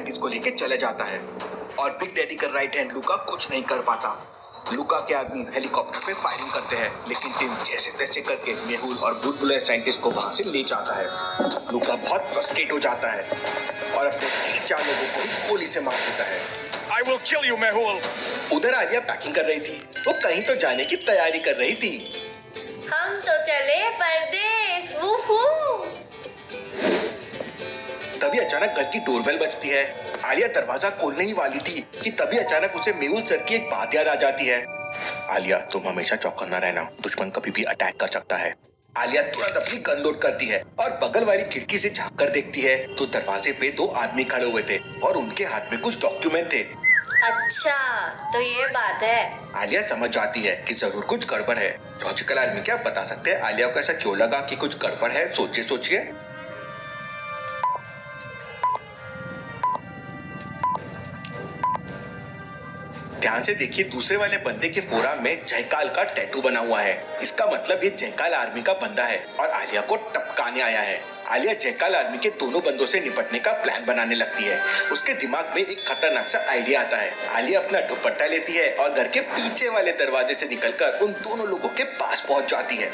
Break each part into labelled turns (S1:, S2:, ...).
S1: Scientist को लेके चले जाता है और बिग डैडी का राइट हैंड लूका कुछ नहीं कर पाता। लूका के आदमी हेलीकॉप्टर पे फायरिंग करते हैं, लेकिन टिम जैसे तैसे करके मेहुल और बुलबुले साइंटिस्ट को वहां से ले जाता है। लूका बहुत फ्रस्ट्रेट हो जाता है और अपने 3-4 लोगों को भी गोली से मार देता है।
S2: I will kill you, Mehul.
S1: उधर आलिया पैकिंग कर रही थी, वो कहीं तो जाने की तैयारी कर रही थी।
S3: हम तो चले परदेस, वूहू।
S1: तभी अचानक घर की डोरबेल बजती है। आलिया दरवाजा खोलने ही वाली थी कि तभी अचानक उसे मेहुल सर की एक बात याद आ जाती है। आलिया, तुम हमेशा चौकन्ना रहना, दुश्मन कभी भी अटैक कर सकता है। आलिया तुरंत अपनी गन लोड करती है और बगल वाली खिड़की से झांक कर देखती है तो दरवाजे पे 2 आदमी खड़े हुए थे और उनके हाथ में कुछ डॉक्यूमेंट थे।
S3: अच्छा, तो ये बात है।
S1: आलिया समझ जाती है कि जरूर कुछ गड़बड़ है। लॉजिकल आदमी क्या बता सकते हैं आलिया को ऐसा क्यों लगा कि कुछ गड़बड़ है? सोचिए। ध्यान से देखिए, दूसरे वाले बंदे के फोराम में जयकाल का टैटू बना हुआ है। इसका मतलब ये जयकाल आर्मी का बंदा है और आलिया को टपकाने आया है। आलिया जयकाल आर्मी के दोनों बंदों से निपटने का प्लान बनाने लगती है। उसके दिमाग में एक खतरनाक सा आइडिया आता है। आलिया अपना दुपट्टा लेती है और घर के पीछे वाले दरवाजे से निकलकर उन दोनों लोगों के पास पहुंच जाती है।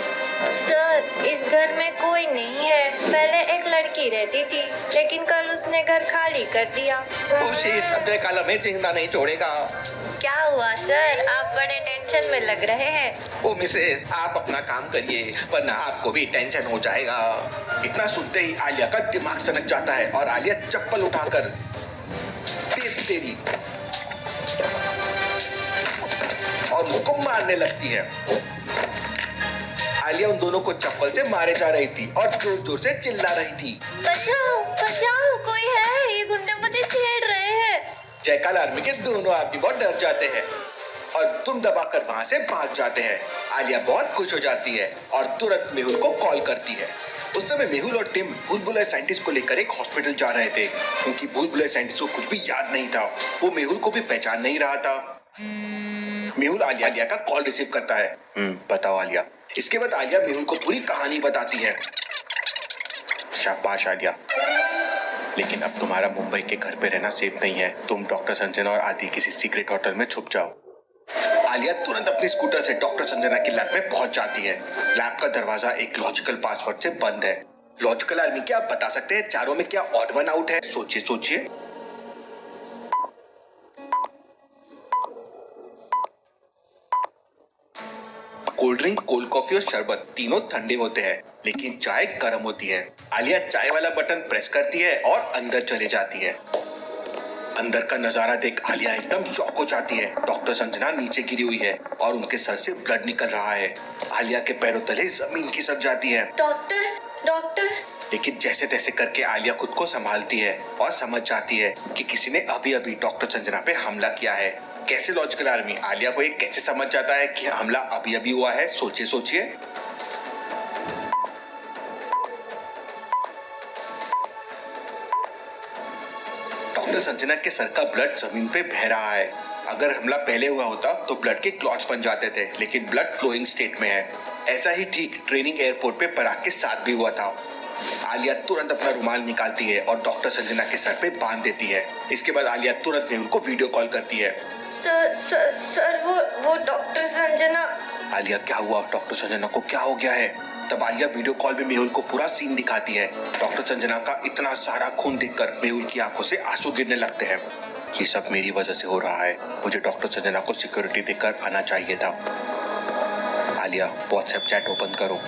S3: सर, इस घर में कोई नहीं है। पहले एक लड़की रहती थी, लेकिन कल उसने घर खाली कर दिया।
S1: ओ शिट, अब जयकाल हमें जिंदा नहीं छोड़ेगा।
S3: क्या हुआ सर, आप बड़े टेंशन में लग रहे हैं।
S1: ओ मिसेस, आप अपना काम करिए वरना आपको भी टेंशन हो जाएगा। इतना सुनते ही आलिया का दिमाग सनक जाता है और आलिया चप्पल उठाकर तेरी और उसको मारने लगती है। आलिया उन दोनों को चप्पल से मारे जा रही थी और जोर जोर से चिल्ला रही थी,
S3: बचाओ बचाओ, कोई है, ये गुंडे मुझे छेड़ रहे हैं।
S1: जयकाल आर्मी के दोनों आदमी बहुत डर जाते हैं और तुम दबाकर वहां से भाग जाते हैं। आलिया बहुत खुश हो जाती है और तुरंत मेहुल को कॉल करती है। उस समय मेहुल और टिम बुलबुले साइंटिस्ट को लेकर एक हॉस्पिटल जा रहे थे, क्योंकि बुलबुले साइंटिस्ट को कुछ भी याद नहीं था। वो मेहुल को भी पहचान नहीं रहा था। मेहुल आलिया का कॉल रिसीव करता है। बताओ आलिया। इसके बाद आलिया मेहुल को पूरी कहानी बताती है। शाबाश आलिया, लेकिन अब तुम्हारा मुंबई के घर पे रहना सेफ नहीं है। तुम डॉक्टर संजना और आदि किसी सीक्रेट होटल में छुप जाओ। आलिया तुरंत अपनी स्कूटर से डॉक्टर संजना की लैब में पहुंच जाती है। लैब का दरवाजा एक लॉजिकल पासवर्ड से बंद है। लॉजिकल आर्मी, क्या आप बता सकते हैं चारों में क्या ऑड वन आउट है? सोचिए। कोल्ड ड्रिंक, कोल्ड कॉफी और शरबत तीनों ठंडे होते हैं, लेकिन चाय गर्म होती है। आलिया चाय वाला बटन प्रेस करती है और अंदर चले जाती है। अंदर का नजारा देख आलिया एकदम शॉक हो जाती है। डॉक्टर संजना नीचे गिरी हुई है और उनके सर से ब्लड निकल रहा है। आलिया के पैरों तले जमीन खिसक जाती है।
S3: डॉक्टर।
S1: लेकिन जैसे तैसे करके आलिया खुद को संभालती है और समझ जाती है कि किसी ने अभी डॉक्टर संजना पे हमला किया है। कैसे लॉजिकल आर्मी, आलिया को ये कैसे समझ जाता है कि हमला अभी हुआ है? सोचिए। डॉक्टर संजना के सर का ब्लड जमीन पे बह रहा है। अगर हमला पहले हुआ होता तो ब्लड के क्लॉट्स बन जाते थे, लेकिन ब्लड फ्लोइंग स्टेट में है। ऐसा ही ठीक ट्रेनिंग एयरपोर्ट पे पराग के साथ भी हुआ था। आलिया तुरंत अपना रुमाल निकालती है और डॉक्टर संजना के सर पे बांध देती है। इसके बाद आलिया तुरंत मेहुल को वीडियो कॉल करती है।
S3: सर, वो डॉक्टर संजना।
S1: आलिया, क्या हुआ? डॉक्टर संजना को क्या हो गया है? तब आलिया वीडियो कॉल में मेहुल को पूरा सीन दिखाती है। डॉक्टर संजना का इतना सारा खून देखकर मेहुल की आंखों से आंसू गिरने लगते हैं। ये सब मेरी वजह से हो रहा है। मुझे डॉक्टर संजना को सिक्योरिटी देकर आना चाहिए था। आलिया, व्हाट्सएप चैट ओपन करो।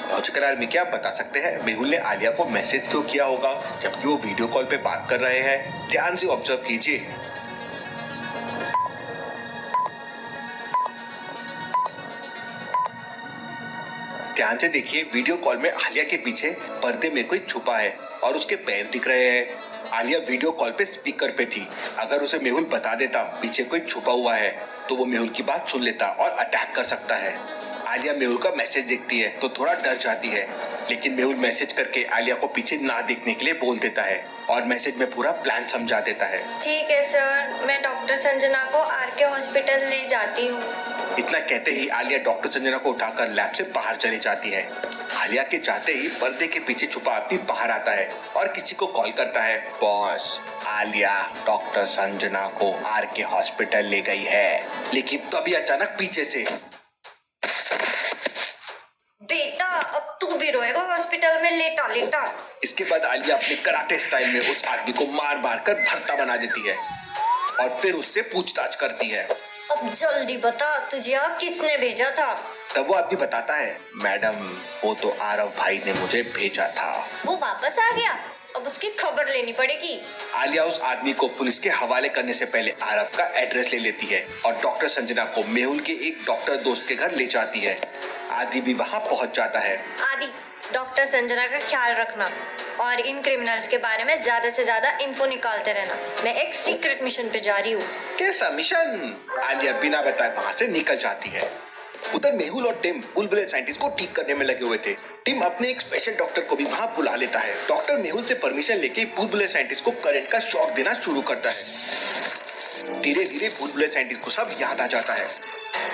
S1: लॉजिकल आर्मी, क्या आप बता सकते हैं मेहुल ने आलिया को मैसेज क्यों किया होगा जबकि वो वीडियो कॉल पे बात कर रहे हैं? ध्यान से ऑब्जर्व कीजिए। ध्यान से देखिए, वीडियो कॉल में आलिया के पीछे पर्दे में कोई छुपा है और उसके पैर दिख रहे हैं। आलिया वीडियो कॉल पे स्पीकर पे थी। अगर उसे मेहुल बता देता पीछे कोई छुपा हुआ है तो वो मेहुल की बात सुन लेता और अटैक कर सकता है। आलिया मेहुल का मैसेज देखती है तो थोड़ा डर जाती है, लेकिन मेहुल मैसेज करके आलिया को पीछे ना देखने के लिए बोल देता है और मैसेज में पूरा प्लान समझा देता है।
S3: ठीक है सर, मैं डॉक्टर संजना को आरके हॉस्पिटल ले जाती हूँ।
S1: इतना कहते ही आलिया डॉक्टर संजना को उठाकर लैब से बाहर चली जाती है। आलिया के जाते ही पर्दे के पीछे छुपा आदमी बाहर आता है और किसी को कॉल करता है। बॉस, आलिया डॉक्टर संजना को आर के हॉस्पिटल ले गई है। लेकिन तभी अचानक पीछे से,
S3: बेटा अब तू भी रोएगा हॉस्पिटल में लेटा लेटा।
S1: इसके बाद आलिया अपने कराटे स्टाइल में उस आदमी को मार मार कर भरता बना देती है और फिर उससे पूछताछ करती है।
S3: अब जल्दी बता, तुझे यहाँ किसने भेजा था?
S1: तब वो आदमी बताता है, मैडम वो तो आरव भाई ने मुझे भेजा था।
S3: वो वापस आ गया, अब उसकी खबर लेनी पड़ेगी।
S1: आलिया उस आदमी को पुलिस के हवाले करने से पहले आरव का एड्रेस ले लेती है और डॉक्टर संजना को मेहुल के एक डॉक्टर दोस्त के घर ले जाती है। आदि भी वहाँ पहुँच जाता है।
S3: आदि, डॉक्टर संजना का ख्याल रखना और इन क्रिमिनल्स के बारे में ज्यादा से ज्यादा इन्फो निकालते रहना। मैं एक सीक्रेट मिशन पे जा रही हूँ।
S1: कैसा मिशन? आलिया बिना बताए वहाँ से निकल जाती है। उधर मेहुल और टिम बुलबुले साइंटिस्ट को ठीक करने में लगे हुए थे। टिम अपने एक स्पेशल डॉक्टर को भी वहाँ बुला लेता है। डॉक्टर मेहुल से परमिशन लेके बुलबुले साइंटिस्ट को करंट का शॉक देना शुरू करता है। धीरे धीरे बुलबुले साइंटिस्ट को सब याद आ जाता है।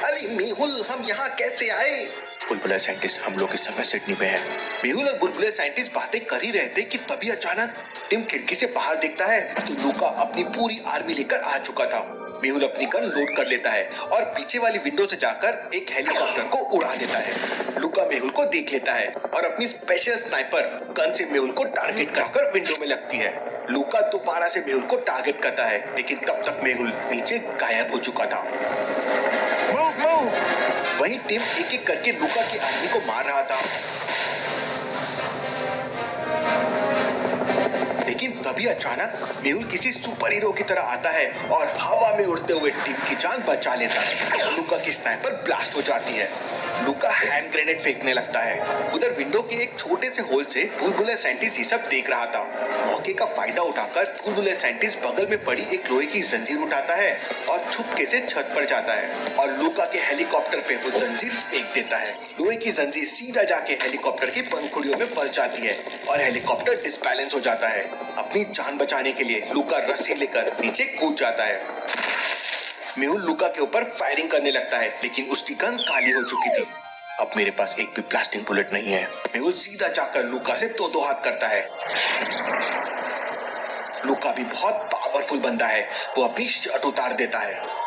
S1: अरे मेहुल, हम यहाँ कैसे आए? बुलबुले साइंटिस्ट, हम लोग इस समय सिडनी में हैं। मेहुल और बुलबुले साइंटिस्ट बातें कर ही रहे थे कि तभी अचानक टिम खिड़की से बाहर देखता है तो लूका अपनी पूरी आर्मी लेकर आ चुका था। मेहुल अपनी गन लोड कर लेता है और पीछे वाली विंडो से जाकर एक हेलीकॉप्टर को उड़ा देता है। लूका मेहुल को देख लेता है और अपनी स्पेशल स्नाइपर गन से मेहुल को टारगेट कराकर विंडो में लगती है। लूका दोबारा से मेहुल को टारगेट करता है, लेकिन तब तक मेहुल नीचे गायब हो चुका था। वहीं टिम एक एक करके लूका की आर्मी को मार रहा था, लेकिन तभी अचानक मेहुल किसी सुपर हीरो की तरह आता है और हवा में उड़ते हुए टिम की जान बचा लेता है। लूका की स्नाइपर ब्लास्ट हो जाती है। लूका हैंड ग्रेनेड फेंकने लगता है। उधर विंडो के एक छोटे से होल से बुलबुले साइंटिस्ट ये सब देख रहा था। मौके का फायदा उठाकर बुलबुले साइंटिस्ट बगल में पड़ी एक लोहे की जंजीर उठाता है और छुपके से छत पर जाता है और लूका के हेलीकॉप्टर पे वो जंजीर फेंक देता है। लोहे की जंजीर सीधा जाके हेलीकॉप्टर की पंखुड़ियों में फंस जाती है और हेलीकॉप्टर डिसबैलेंस हो जाता है। अपनी जान बचाने के लिए लूका रस्सी लेकर नीचे कूद जाता है। मेहुल लूका के ऊपर फायरिंग करने लगता है, लेकिन उसकी गन खाली हो चुकी थी। अब मेरे पास एक भी ब्लास्टिंग बुलेट नहीं है। मेहुल सीधा जाकर लूका से दो हाथ करता है। लूका भी बहुत पावरफुल बंदा है, वो अपनी शर्ट उतार देता है।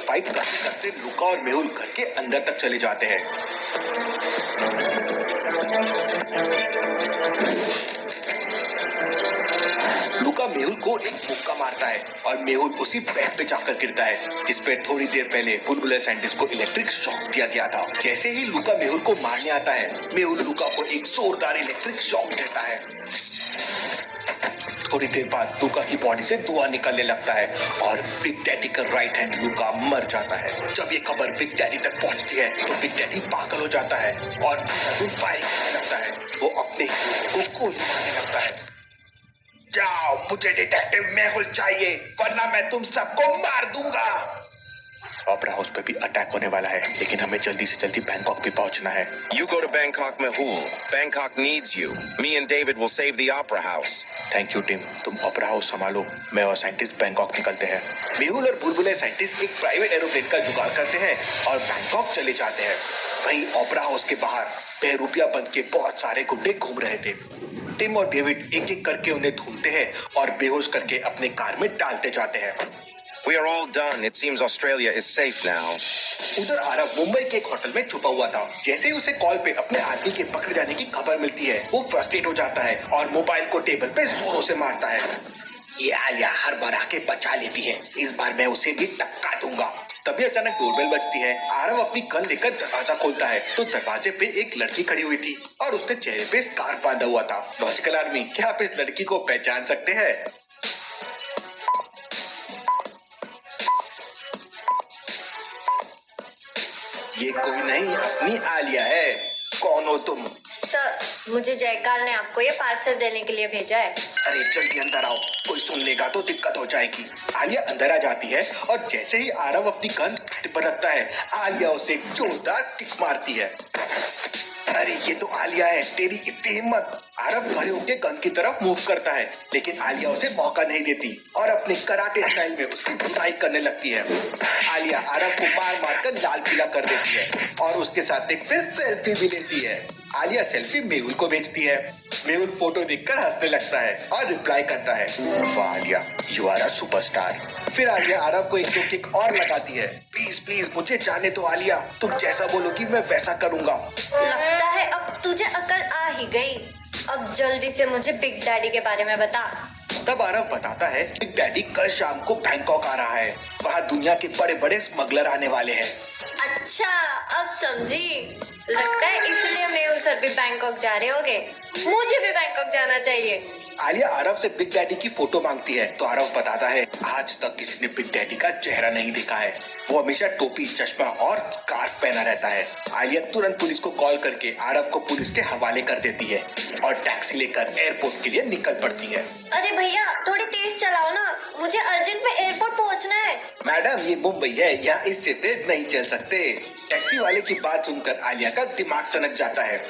S1: फाइट करते करते लूका और मेहुल घर के अंदर तक चले जाते हैं। लूका मेहुल को एक मुक्का मारता है और मेहुल उसी बेड पे जाकर गिरता है जिस पे थोड़ी देर पहले बुलबुले साइंटिस्ट को इलेक्ट्रिक शॉक दिया गया था। जैसे ही लूका मेहुल को मारने आता है, मेहुल लूका को एक जोरदार इलेक्ट्रिक शॉक देता है। थोड़ी देर बाद लूका की बॉडी से धुआं निकलने लगता है और बिग डैडी का राइट हैंड लूका मर जाता है। जब ये खबर बिग डैडी तक पहुंचती है तो बिग डैडी पागल हो जाता है और फायरिंग करने लगता है। वो अपने हीरो को गोली मारने लगता है। जाओ, मुझे डिटेक्टिव मेहुल चाहिए वरना मैं तुम सबको मार दूंगा। ओपेरा हाउस पे भी अटैक होने वाला है, लेकिन हमें जल्दी से जल्दी बैंकॉक भी पहुंचना है।
S2: You go to Bangkok, Mehul. Bangkok needs you. Me and David will save the Opera House.
S1: Thank you team, तुम ओपेरा हाउस संभालो, मैं और साइंटिस्ट बैंकॉक निकलते हैं। मेहुल और बुलबुले साइंटिस्ट एक प्राइवेट एरोप्लेन का जुगाड़ करते हैं और बैंकॉक चले जाते हैं। वहीं ओपेरा हाउस के बाहर बेरुपिया बन के बहुत सारे गुंडे घूम रहे थे। टिम और डेविड एक एक करके उन्हें ढूंढते हैं और बेहोश करके अपने कार में डालते जाते हैं।
S2: We are all done. It seems Australia is safe now.
S1: उधर आरव मुंबई के एक होटल में छुपा हुआ था। जैसे ही उसे कॉल पे अपने आदमी के पकड़े जाने की खबर मिलती है, वो फ्रस्ट्रेट हो जाता है और मोबाइल को टेबल पे जोरों से मारता है। ये आलिया हर बार आके बचा लेती है, इस बार मैं उसे भी टपका दूंगा। तभी अचानक डोरबेल बजती है। आरव अपनी गन लेकर दरवाजा खोलता है तो दरवाजे पे एक लड़की खड़ी हुई थी और उसने चेहरे पे स्कार्फ बांधा हुआ था। लॉजिकल आर्मी, क्या आप इस लड़की को पहचान सकते हैं? ये कोई नहीं, अपनी आलिया है। कौन हो तुम?
S3: सर, मुझे जयकाल ने आपको ये पार्सल देने के लिए भेजा है।
S1: अरे जल्दी अंदर आओ, कोई सुन लेगा तो दिक्कत हो जाएगी। आलिया अंदर आ जाती है और जैसे ही आरव अपनी गन पेट पर रखता है, आलिया उसे एक जोरदार किक मारती है। अरे ये तो आलिया है, तेरी इतनी हिम्मत! आरव खड़े होकर गन की तरफ मूव करता है, लेकिन आलिया उसे मौका नहीं देती और अपने कराटे स्टाइल में उसकी धुनाई करने लगती है। आलिया आरव को मार मार कर लाल पीला कर देती है और उसके साथ एक फिर सेल्फी भी लेती है। आलिया सेल्फी मेहुल को भेजती है। मेहुल फोटो देखकर हंसने लगता है और रिप्लाई करता है, वाह Alia, you are a superstar. फिर आलिया आरव को एक दो किक और लगाती है। प्लीज प्लीज मुझे जाने दो आलिया, तुम जैसा बोलोगी मैं वैसा करूंगा।
S3: लगता है अब तुझे अकल आ ही गई। अब जल्दी से मुझे बिग डैडी के बारे में बता।
S1: तब आरव बताता है बिग डैडी कल शाम को बैंकॉक आ रहा है, वहाँ दुनिया के बड़े बड़े स्मगलर आने वाले हैं।
S3: अच्छा, अब समझी। लगता है इसलिए मेहुल सर भी बैंकॉक जा रहे होंगे। मुझे भी बैंकॉक जाना चाहिए।
S1: आलिया आरव से बिग डैडी की फोटो मांगती है तो आरव बताता है आज तक किसी ने बिग डैडी का चेहरा नहीं देखा है। वो हमेशा टोपी, चश्मा और स्कार्फ पहना रहता है। आलिया तुरंत पुलिस को कॉल करके आरव को पुलिस के हवाले कर देती है और टैक्सी लेकर एयरपोर्ट के लिए निकल पड़ती है।
S3: अरे भैया, थोड़ी तेज चलाओ ना, मुझे अर्जेंट में एयरपोर्ट पहुंचना है।
S1: मैडम ये मुंबई है, यहाँ इससे तेज नहीं चल सकते। टैक्सी वाले की बात सुनकर आलिया का दिमाग सनक जाता है।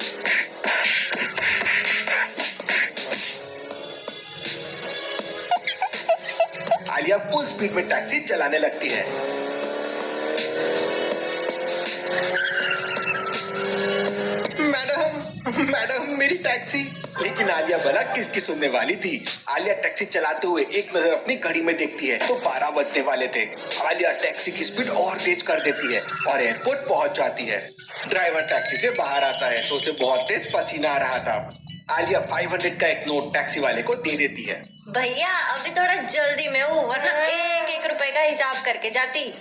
S1: आलिया फुल स्पीड में टैक्सी चलाने लगती है। मैडम मेरी टैक्सी। लेकिन आलिया भला किसकी सुनने वाली थी। आलिया टैक्सी चलाते हुए एक नजर अपनी घड़ी में देखती है तो 12 बजने वाले थे। आलिया टैक्सी की स्पीड और तेज कर देती है और एयरपोर्ट पहुंच जाती है। ड्राइवर टैक्सी से बाहर आता है तो उसे बहुत तेज पसीना आ रहा था। आलिया 500 का एक नोट टैक्सी वाले को दे देती है।
S3: भैया अभी थोड़ा जल्दी में हूँ, वरना एक एक रुपए का हिसाब करके जाती।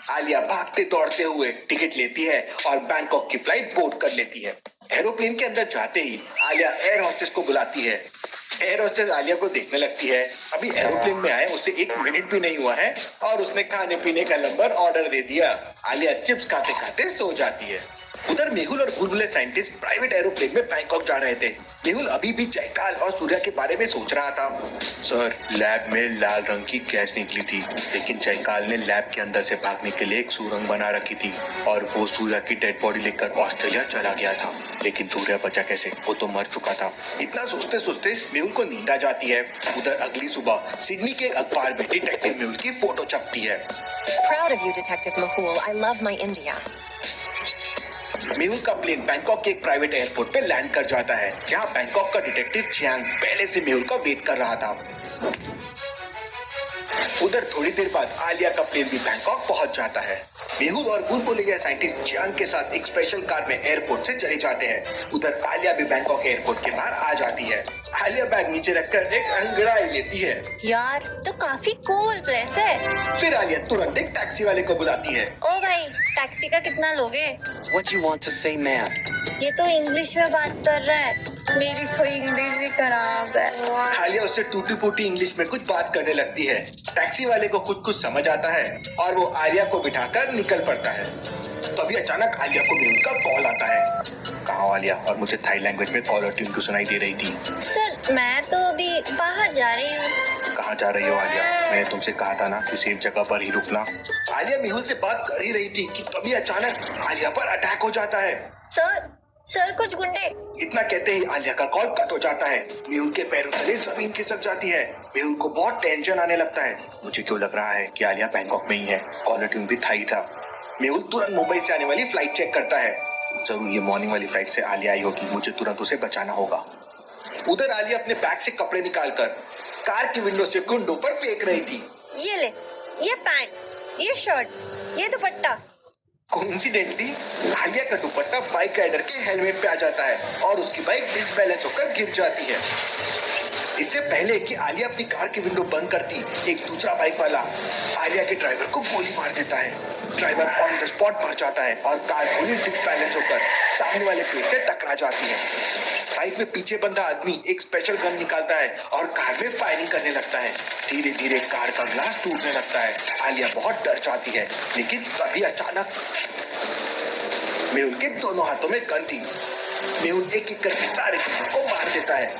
S1: आलिया भागते दौड़ते हुए टिकट लेती है और बैंकॉक की फ्लाइट बोर्ड कर लेती है। एरोप्लेन के अंदर जाते ही आलिया एयर होस्टेस को बुलाती है। एयर होस्टेस आलिया को देखने लगती है। अभी एरोप्लेन में आए उसे 1 मिनट भी नहीं हुआ है और उसने खाने पीने का नंबर ऑर्डर दे दिया। आलिया चिप्स खाते खाते सो जाती है। उधर मेहुल और बुलबुले साइंटिस्ट प्राइवेट एरोप्लेन में बैंकॉक जा रहे थे। मेहुल अभी भी जयकाल और सूर्या के बारे में सोच रहा था। सर, लैब में लाल रंग की गैस निकली थी, लेकिन जयकाल ने लैब के अंदर से भागने के लिए एक सुरंग बना रखी थी और वो सूर्या की डेड बॉडी लेकर ऑस्ट्रेलिया चला गया था। लेकिन सूर्या बचा कैसे? वो तो मर चुका था। इतना सोचते सोचते मेहुल को नींद आ जाती है। उधर अगली सुबह सिडनी के एक अखबार में डिटेक्टिव मेहुल की फोटो छपती है।
S4: Proud of you, Detective Mahul. I love my India.
S1: Mehul का प्लेन बैंकॉक के एक प्राइवेट एयरपोर्ट पे लैंड कर जाता है, जहां बैंकॉक का डिटेक्टिव चियांग पहले से मेहुल का वेट कर रहा था। उधर थोड़ी देर बाद आलिया का प्लेन भी बैंकॉक पहुंच जाता है। मेहुल और बुलबुले साइंटिस्ट चियांग के साथ एक स्पेशल कार में एयरपोर्ट से चले जाते हैं। उधर आलिया भी बैंकॉक एयरपोर्ट के बाहर आ जाती है। आलिया बैग नीचे रखकर एक अंगड़ाई लेती है।
S3: यार तो काफी कूल प्लेस है।
S1: फिर आलिया तुरंत एक टैक्सी वाले को बुलाती है।
S3: ओ भाई, टैक्सी का कितना लोगे?
S5: What do you want to say, ma'am?
S3: ये तो इंग्लिश में बात कर रहा है। मेरी तो इंग्लिश ही खराब है।
S1: आलिया उससे टूटी फूटी इंग्लिश में कुछ बात करने लगती है। टैक्सी वाले को कुछ समझ आता है और वो आलिया को बिठाकर निकल पड़ता है। तभी अचानक आलिया को मेहुल का कॉल आता है। कहाँ हो आलिया? और मुझे थाई लैंग्वेज में कॉलर ट्यून क्यों सुनाई दे रही थी?
S3: सर, मैं तो अभी बाहर जा रही हूँ।
S1: कहाँ जा रही हो आलिया? मैंने तुमसे कहा था ना कि सेफ जगह पर ही रुकना। आलिया मेहुल से बात कर ही रही थी कि तभी अचानक आलिया पर अटैक हो जाता है।
S3: सर कुछ गुंडे।
S1: इतना कहते ही आलिया का कॉल कट हो जाता है। मेहुल के पैरों तले जमीन खिसक जाती है। मेहुल को बहुत टेंशन आने लगता है। मुझे क्यों लग रहा है कि आलिया बैंकॉक में ही है? कॉलर ट्यून भी थाई था। मेहुल तुरंत मुंबई से आने वाली फ्लाइट चेक करता है। जरूर ये मॉर्निंग वाली फ्लाइट से आलिया आई होगी। मुझे तुरंत उसे बचाना होगा। उधर आलिया अपने बैग से कपड़े निकालकर कार की विंडो से गुंडों पर फेंक रही थी।
S3: ये ले, ये पैंट, ये शर्ट, ये दुपट्टा।
S1: कोइंसिडेंटली आलिया का दुपट्टा बाइक राइडर के हेलमेट पे आ जाता है और उसकी बाइक डिसबैलेंस होकर गिर जाती है। इससे पहले कि आलिया अपनी कार की विंडो बंद करती, एक दूसरा बाइक वाला आलिया के ड्राइवर को गोली मार देता है। ड्राइवर ऑन द स्पॉट मर जाता है और कार पूरी डिसबैलेंस होकर सामने वाले पेड़ से टकरा जाती है। बाइक में पीछे बंधा आदमी एक स्पेशल गन निकालता है और कार में फायरिंग करने लगता है। धीरे धीरे कार का ग्लास टूटने लगता है। आलिया बहुत डर जाती है, लेकिन तभी अचानक मेहुल के दोनों हाथों में गन थी। मेहुल एक एक करके सारे चीजों को मार देता है।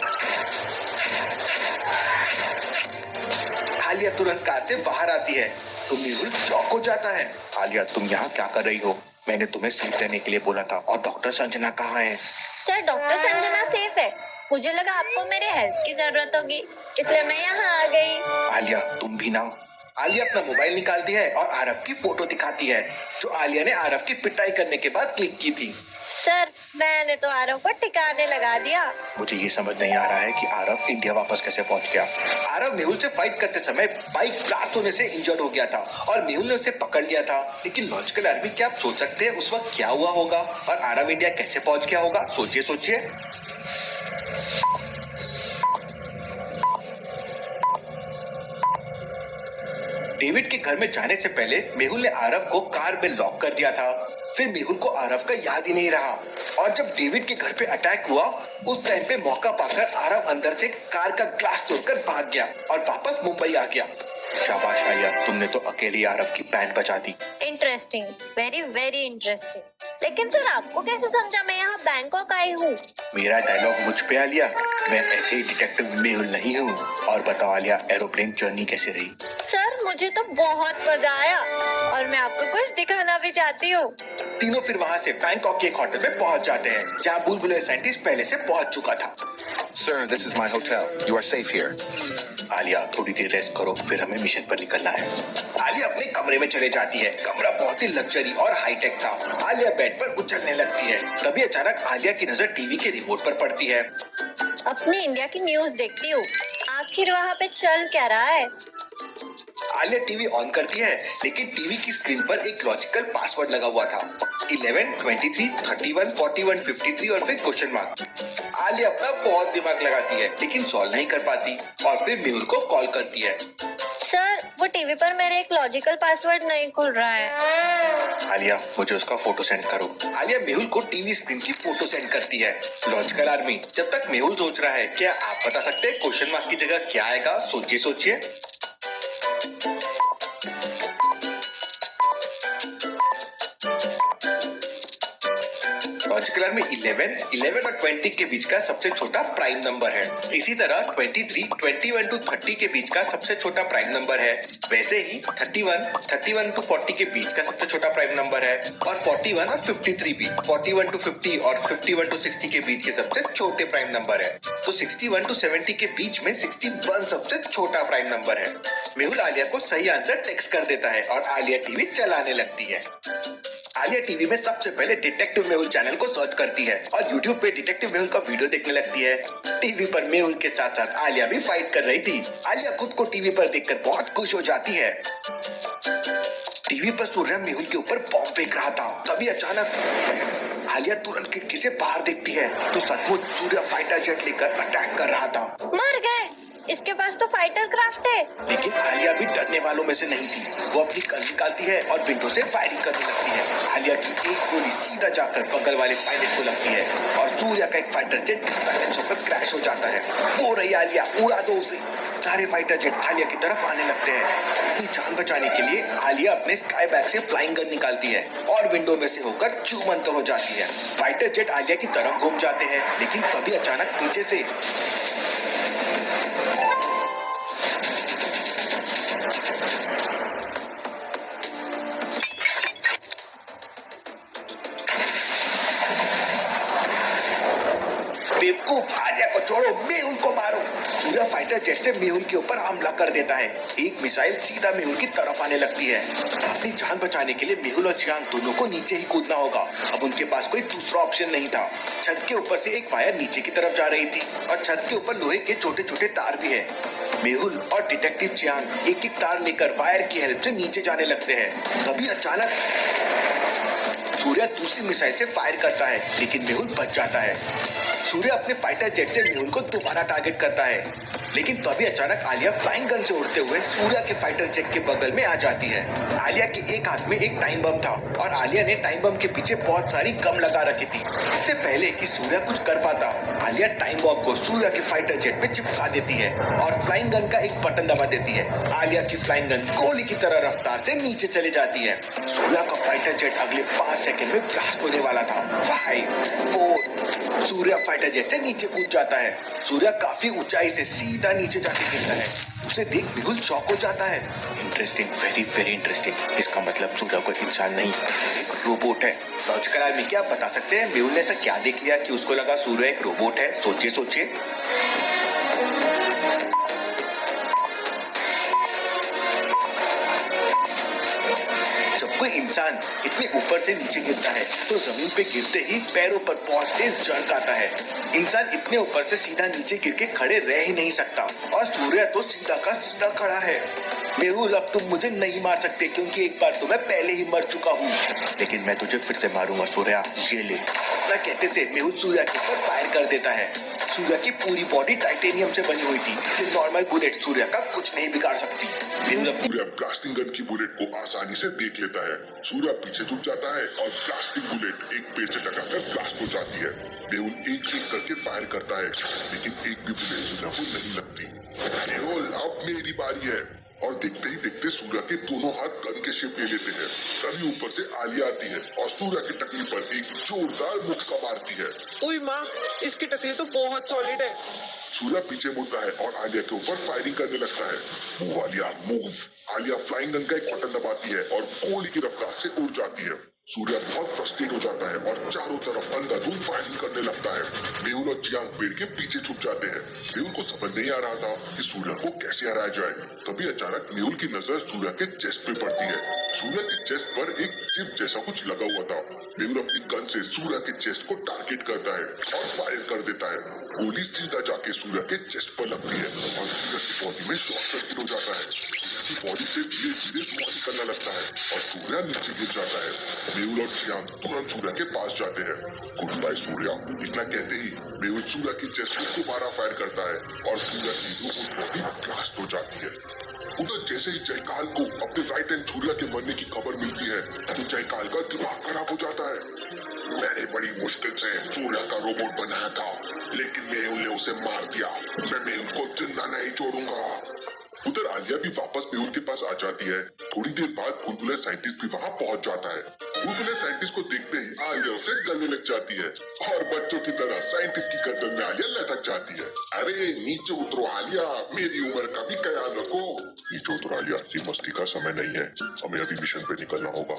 S1: आलिया तुरंत कार से बाहर आती है तो मेहुल चौंक हो जाता है। आलिया, तुम यहाँ क्या कर रही हो? मैंने तुम्हें सेफ रहने के लिए बोला था। और डॉक्टर संजना कहाँ है?
S3: सर, डॉक्टर संजना सेफ है। मुझे लगा आपको मेरे हेल्प की जरूरत होगी, इसलिए मैं यहाँ आ गई।
S1: आलिया, तुम भी ना। आलिया अपना मोबाइल निकालती है और आरव की फोटो दिखाती है, जो आलिया ने आरव की पिटाई करने के बाद क्लिक की थी।
S3: सर, मैंने तो आरव को ठिकाने लगा दिया।
S1: मुझे ये समझ नहीं आ रहा है कि आरव इंडिया वापस कैसे पहुंच गया। आरव मेहुल से फाइट करते समय बाइक ब्लास्ट होने से इंजर्ड हो गया था और मेहुल ने उसे पकड़ लिया था। लेकिन लॉजिकल आर्मी, क्या आप सोच सकते हैं उस वक्त क्या हुआ होगा और आरव इंडिया कैसे पहुंच गया होगा? सोचिए सोचिए। डेविड के घर में जाने से पहले मेहुल ने आरव को कार में लॉक कर दिया था। फिर मेहुल को आरव का याद ही नहीं रहा और जब डेविड के घर पे अटैक हुआ, उस टाइम पे मौका पाकर आरव अंदर से कार का ग्लास तोड़कर भाग गया और वापस मुंबई आ गया। शाबाश आलिया, तुमने तो अकेली आरव की बैंड बजा दी।
S3: Interesting, very very interesting. लेकिन सर, आपको कैसे समझा मैं यहाँ बैंकॉक आई हूँ?
S1: मेरा डायलॉग मुझ पे आलिया, मैं ऐसे ही डिटेक्टिव मेहुल नहीं हूँ। और बताओ आलिया, एरोप्लेन जर्नी कैसे रही?
S3: सर, मुझे तो बहुत मजा आया और मैं आपको कुछ दिखाना भी चाहती हूँ।
S1: तीनों फिर वहाँ से बैंकॉक के एक होटल में पहुँच जाते हैं, जहाँ बुलबुले साइंटिस्ट पहले से पहुँच चुका था।
S2: Sir, this is my hotel. You are safe here.
S1: Alia, थोड़ी देर रेस्ट करो, फिर हमें मिशन पर निकलना है। आलिया अपने कमरे में चले जाती है। कमरा बहुत ही लग्जरी और हाईटेक था। आलिया बेड पर उछलने लगती है। तभी अचानक आलिया की नजर टीवी के रिमोट पर पड़ती है।
S3: अपनी इंडिया की न्यूज देखती हूँ, आखिर वहाँ पे चल क्या रहा है?
S1: आलिया टीवी ऑन करती है, लेकिन टीवी की स्क्रीन पर एक लॉजिकल पासवर्ड लगा हुआ था, 11, 23, 31, 41, 53 और फिर क्वेश्चन मार्क। आलिया अपना बहुत दिमाग लगाती है, लेकिन सॉल्व नहीं कर पाती और फिर मेहुल को कॉल करती है।
S3: सर, वो टीवी पर मेरे एक लॉजिकल पासवर्ड नहीं खुल रहा है।
S1: आलिया, मुझे उसका फोटो सेंड करो। आलिया मेहुल को टीवी स्क्रीन की फोटो सेंड करती है। लॉजिकल आर्मी, जब तक मेहुल सोच रहा है, क्या आप बता सकते हैं क्वेश्चन मार्क की जगह क्या आएगा? सोचिए सोचिए। लॉजिकल आर्मी 11 और 20 के बीच का सबसे छोटा प्राइम नंबर है। इसी तरह 23, 21 to 30 के बीच का सबसे छोटा प्राइम नंबर है। वैसे ही 31 to 40 के बीच का सबसे छोटा प्राइम नंबर है और 41 और 53 भी 41 to 50 और 51 to 60 के बीच के सबसे छोटे प्राइम नंबर है। तो 61 to 70 के बीच में 61 सबसे छोटा प्राइम नंबर है। मेहुल आलिया को सही आंसर टेक्स्ट कर देता है और आलिया टीवी चलाने लगती है। आलिया टीवी में सबसे पहले डिटेक्टिव मेहुल चैनल को सर्च करती है और यूट्यूब पे डिटेक्टिव मेहुल का वीडियो देखने लगती है। टीवी पर मेहुल के साथ साथ आलिया भी फाइट कर रही थी। आलिया खुद को टीवी पर देखकर बहुत खुश हो जाती है। टीवी पर सूर्य मेहुल के ऊपर बॉम्ब फेंक रहा था। तभी अचानक आलिया तुरंत खिड़की से बाहर देखती है तो सचमुच सूर्य फाइटर जेट लेकर अटैक कर रहा था।
S3: मर गए, इसके पास तो फाइटर क्राफ्ट है।
S1: लेकिन आलिया भी डरने वालों में से नहीं थी। वो अपनी गन निकालती है और विंडो से फायरिंग करने लगती है। आलिया की एक गोली सीधा जाकर बगल वाले पायलट को लगती है और सूर्या का एक फाइटर जेट डिसबैलेंस होकर क्रैश हो जाता है। वो रही आलिया, उड़ा दो उसे। सारे फाइटर जेट आलिया की तरफ आने लगते हैं। अपनी जान बचाने के लिए आलिया अपने स्काई बैग से फ्लाइंग गन निकालती है और विंडो में से होकर चूमंतर हो जाती है। फाइटर जेट आलिया की तरफ घूम जाते हैं, लेकिन तभी अचानक पीछे से बेवकूफ, आलिया को छोड़ो, मेहुल को मारो। सूर्या फाइटर जेट से मेहुल के ऊपर हमला कर देता है। एक मिसाइल सीधा मेहुल की तरफ आने लगती है। अपनी जान बचाने के लिए मेहुल और चियांग दोनों को नीचे ही कूदना होगा। अब उनके पास कोई दूसरा ऑप्शन नहीं था। छत के ऊपर से एक वायर नीचे की तरफ जा रही थी और छत के ऊपर लोहे के छोटे छोटे तार भी है। मेहुल और डिटेक्टिव चियांग एक एक तार लेकर वायर की हेल्प से नीचे जाने लगते हैं। तभी अचानक सूर्या दूसरी मिसाइल से फायर करता है, लेकिन मेहुल बच जाता है। सूर्या अपने फाइटर जेट से मेहुल को दोबारा टारगेट करता है। लेकिन तभी अचानक आलिया फ्लाइंग गन से उड़ते हुए सूर्या के फाइटर जेट के बगल में आ जाती है। आलिया के एक हाथ में एक टाइम बम था और आलिया ने टाइम बम के पीछे बहुत सारी गम लगा रखी थी। इससे पहले कि सूर्या कुछ कर पाता, आलिया टाइम बम को सूर्या के फाइटर जेट में चिपका देती है और फ्लाइंग गन का एक बटन दबा देती है। आलिया की फ्लाइंग गन गोली की तरह रफ्तार से नीचे चली जाती है। सूर्या का फाइटर जेट अगले 5 सेकंड में ब्लास्ट होने वाला था। 5, 4, सूर्या फाइटर जेट से नीचे कूद जाता है। सूर्या काफी ऊंचाई से सीधा नीचे जाके गिरता है। उसे देख मेहुल शॉक हो जाता है। Interesting, very very interesting. इसका मतलब सूर्या कोई इंसान नहीं, एक रोबोट है। लॉजिकल आर्मी, क्या आप बता सकते हैं मेहुल ने ऐसा क्या देख लिया कि उसको लगा सूर्या एक रोबोट है? सोचिए सोचिए। कोई इंसान इतने ऊपर से नीचे गिरता है तो जमीन पे गिरते ही पैरों पर बहुत तेज जर्क आता है। इंसान इतने ऊपर से सीधा नीचे गिर के खड़े रह ही नहीं सकता और सूर्या तो सीधा का सीधा खड़ा है। मेहुल, अब तुम मुझे नहीं मार सकते क्योंकि एक बार तो मैं पहले ही मर चुका हूँ, लेकिन मैं तुझे फिर से मारूंगा सूर्या, ये ले। इतना कहते से मेहुल सूर्या के ऊपर फायर कर देता है। सूर्या की पूरी बॉडी टाइटेनियम से बनी हुई थी, इसलिए नॉर्मल बुलेट सूर्या का कुछ नहीं बिगाड़ सकती।
S6: सूर्या ब्लास्टिंग गन की बुलेट को आसानी से देख लेता है। सूर्या पीछे झुक जाता है और ब्लास्टिंग बुलेट एक पेड़ से टकराकर ब्लास्ट हो जाती है। मेहुल एक एक करके फायर करता है, लेकिन एक भी बुलेट सूर्या को नहीं लगती। मेहुल, अब मेरी बारी है। और देखते ही देखते सूर्या के दोनों हाथ गन के शेप ले लेते हैं। तभी ऊपर से आलिया आती है और सूर्या की टकली पर एक जोरदार मुक्का मारती है।
S7: ओए माँ, इसकी टकली तो बहुत सॉलिड है।
S6: सूर्या पीछे मुड़ता है और आलिया के ऊपर फायरिंग करने लगता है। Move Alia, move. Alia flying gun का एक बटन दबाती है और गोली की रफ्तार से उड़ जाती है। सूर्या बहुत फ्रस्ट्रेट हो जाता है और चारों तरफ अंधाधुंध फायरिंग करने लगता है। मेहुल और जियांग पेड़ के पीछे छुप जाते हैं। मेहुल को समझ नहीं आ रहा था कि सूर्या को कैसे हराया जाए। तभी अचानक मेहुल की नजर सूर्या के चेस्ट पे पड़ती है। सूर्या के चेस्ट पर एक चिप जैसा कुछ लगा हुआ था। मेहुल अपनी गन से सूर्या के चेस्ट को टारगेट करता है और फायर कर देता है। गोली सीधा जाके सूर्या के चेस्ट पर लगती है और सूर्या की बॉडी में शॉर्ट सर्किट हो जाता है। बॉडी से धीरे धीरे धुआं निकलने लगता है और सूर्या नीचे गिर जाता है। मेहुल और जियांग तुरंत सूर्या के पास जाते हैं। गुड बाय सूर्या, इतना कहते ही मेहुल सूर्या की चेस्ट को दोबारा फायर करता है और सूर्या की रोबोट बॉडी ब्लास्ट हो जाती है। उधर जैसे ही जयकाल को अपने राइट हैंड सूर्या के मरने की खबर मिलती है तो जयकाल का दिमाग खराब हो जाता है। मैंने बड़ी मुश्किल से सूर्या का रोबोट बनाया था, लेकिन मेहुल ने उसे मार दिया। मैं मेहुल को जिंदा नहीं छोड़ूंगा। उधर आलिया भी वापस मेहुल के पास आ जाती है। थोड़ी देर बाद बुलबुले साइंटिस्ट भी वहाँ पहुँच जाता है। बुलबुले साइंटिस्ट को देखते ही आलिया उसे गलने लग जाती है और बच्चों की तरह साइंटिस्ट की गर्दन में आलिया लटक जाती है। अरे नीचे उतरो आलिया, मेरी उम्र का भी ख्याल रखो। नीचे उतरो आलिया, ये मस्ती का समय नहीं है, हमें अभी मिशन पे निकलना होगा।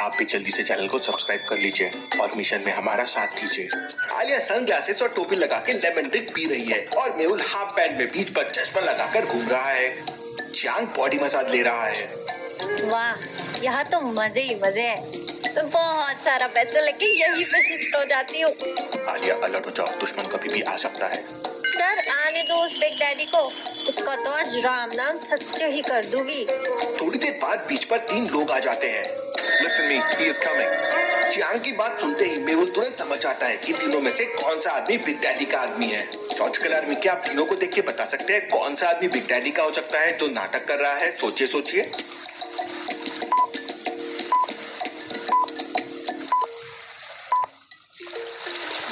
S1: आप भी जल्दी से चैनल को सब्सक्राइब कर लीजिए और मिशन में हमारा साथ दीजिए। आलिया सनग्लासेस और टोपी लगा के लेमन ड्रिंक पी रही है और मेहुल हाफ पैंट में बीच पर चश्मा लगाकर घूम रहा है। जियांग बॉडी मसाज ले रहा है।
S3: वाह, यहाँ तो मजे ही मजे हैं। मैं बहुत सारा पैसा लेके यहीं पे शिफ्ट हो जाती हूँ।
S1: आलिया अलर्ट हो जाओ, दुश्मन कभी भी आ सकता है।
S3: सर आने दो उस बिग डैडी को, उसका तो आज राम नाम सत्य ही कर दूंगी।
S1: थोड़ी देर बाद बीच पर 3 लोग आ जाते हैं। Listen me, he is coming. Jiang की बात सुनते ही मेहुल तुरंत समझ आता है कि तीनों में से कौन सा आदमी बिग डैडी का आदमी है। लॉजिकल आर्मी, क्या आप तीनों को देख के बता सकते हैं कौन सा आदमी बिग डैडी का हो सकता है जो नाटक कर रहा है? सोचिए सोचिए।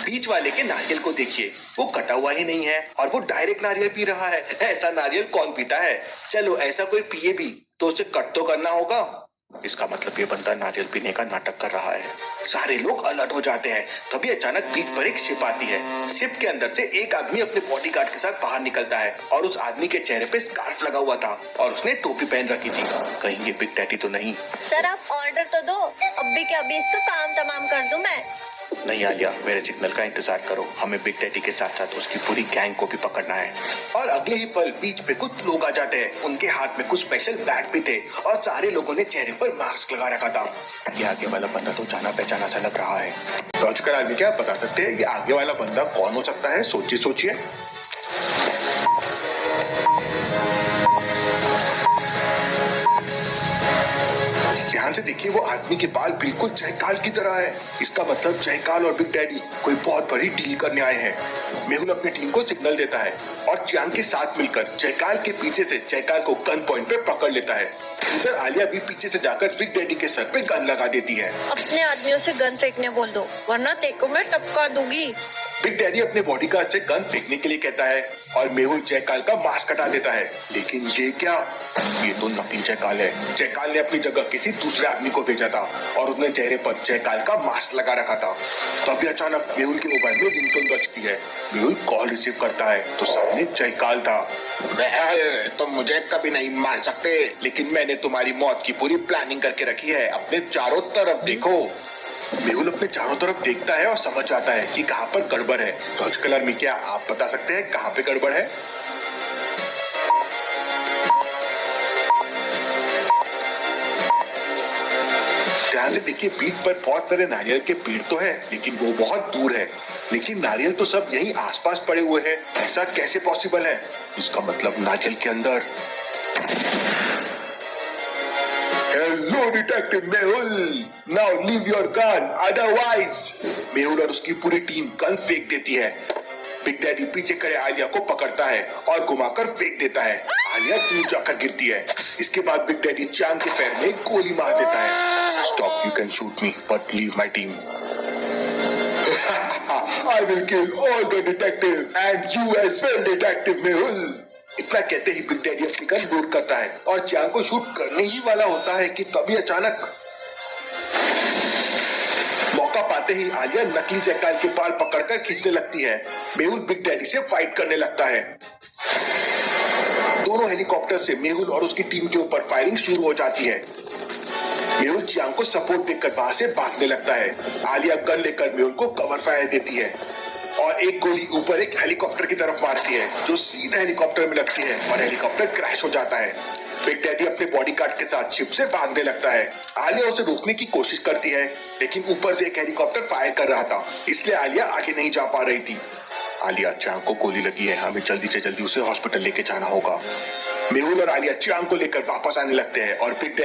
S1: बीच वाले के नारियल को देखिए, वो कटा हुआ ही नहीं है और वो डायरेक्ट नारियल पी रहा है। ऐसा नारियल कौन पीता है? चलो ऐसा कोई पिए भी तो उसे कट तो करना होगा। इसका मतलब ये बंदा नारियल पीने का नाटक कर रहा है। सारे लोग अलर्ट हो जाते हैं। तभी अचानक बीच पर एक शिप आती है। शिप के अंदर से एक आदमी अपने बॉडीगार्ड के साथ बाहर निकलता है और उस आदमी के चेहरे पे स्कार्फ लगा हुआ था और उसने टोपी पहन रखी थी। कहीं ये बिग डैडी तो नहीं?
S3: सर आप ऑर्डर तो दो, अभी के अभी इसका काम तमाम कर दूं मैं।
S1: नहीं आलिया, मेरे सिग्नल का इंतजार करो, हमें बिग डैडी के साथ साथ उसकी पूरी गैंग को भी पकड़ना है। और अगले ही पल बीच पे कुछ लोग आ जाते हैं। उनके हाथ में कुछ स्पेशल बैग भी थे और सारे लोगों ने चेहरे पर मास्क लगा रखा था। ये आगे वाला बंदा तो जाना पहचाना सा लग रहा है। लॉजिकल आर्मी, क्या आप बता सकते हैं ये आगे वाला बंदा कौन हो सकता है? सोचिए सोचिए। ध्यान से देखिए, वो आदमी के बाल बिल्कुल जयकाल की तरह है। इसका मतलब जयकाल और बिग डैडी कोई बहुत बड़ी डील करने आए हैं। मेहुल अपनी टीम को सिग्नल देता है और चियांग के साथ मिलकर जयकाल के पीछे से जयकाल को गन पॉइंट पे पकड़ लेता है। उधर आलिया भी पीछे से जाकर बिग डैडी के सर पे गन लगा देती है।
S3: अपने आदमियों से गन फेंकने बोल दो, वरना तेको मैं टपका दूंगी।
S1: बिग डैडी अपने बॉडीगार्ड से गन फेंकने के लिए कहता है और मेहुल जयकाल का मास्क हटा देता है। लेकिन ये क्या? ये तो नकली जयकाल है। जयकाल ने अपनी जगह किसी दूसरे आदमी को भेजा था और उसने चेहरे पर जयकाल का मास्क लगा रखा था। तभी अचानक मेहुल के मोबाइल में रिंगटोन बजती है। मेहुल कॉल रिसीव करता है तो सामने जयकाल था। तुम मुझे कभी नहीं मार सकते, लेकिन मैंने तुम्हारी मौत की पूरी प्लानिंग करके रखी है। अपने चारों तरफ देखो। मेहुल अपने चारों तरफ देखता है और समझ आता है कि कहाँ पर गड़बड़ है। सर्च कलर में क्या आप बता सकते हैं कहाँ पे गड़बड़ है? ध्यान से देखिए, बीच पर बहुत सारे नारियल के पेड़ तो है, लेकिन वो बहुत दूर है। लेकिन नारियल तो सब यहीं आसपास पड़े हुए हैं। ऐसा कैसे पॉसिबल है? इसका मतलब नारियल के अंदर। Hello detective Mehul, now leave your gun, otherwise. Mehul और उसकी पूरी टीम गन फेंक देती है। बिग डैडी पीछे खड़े आलिया को पकड़ता है और घुमाकर फेंक देता है। आलिया दूर जाकर गिरती है। इसके बाद बिग डैडी चियांग के पैर में गोली मार देता है। Stop, you can shoot me but leave my team. I will kill all the detectives and you as well, detective Mehul. इतना कहते ही बिग डैडी अपनी गन लोड करता है और चियांग को शूट करने ही वाला होता है कि तभी अचानक मौका पाते ही आलिया नकली जयकाल के बाल पकड़कर खींचने लगती है। मेहुल बिग डैडी से फाइट करने लगता है। दोनों हेलीकॉप्टर से मेहुल और उसकी टीम के ऊपर फायरिंग शुरू हो जाती है। मेहुल चियांग को सपोर्ट देकर वहां से भागने लगता है। आलिया गन लेकर मेहुल को कवर फायर देती है और एक गोली ऊपर एक हेलीकॉप्टर की तरफ मारती है जो सीधा हेलीकॉप्टर में लगती है और हेलीकॉप्टर क्रैश हो जाता है। बिग डैडी अपने बॉडीगार्ड के साथ शिप से भागने लगता है। आलिया उसे रोकने की कोशिश करती है, लेकिन ऊपर से एक हेलीकॉप्टर फायर कर रहा था, इसलिए आलिया आगे नहीं जा पा रही थी। आलिया, चियांग को गोली लगी है, हमें जल्दी से जल्दी उसे हॉस्पिटल लेके जाना होगा। मेहुल और आलिया चियांग को लेकर वापस आने लगते हैं और बिग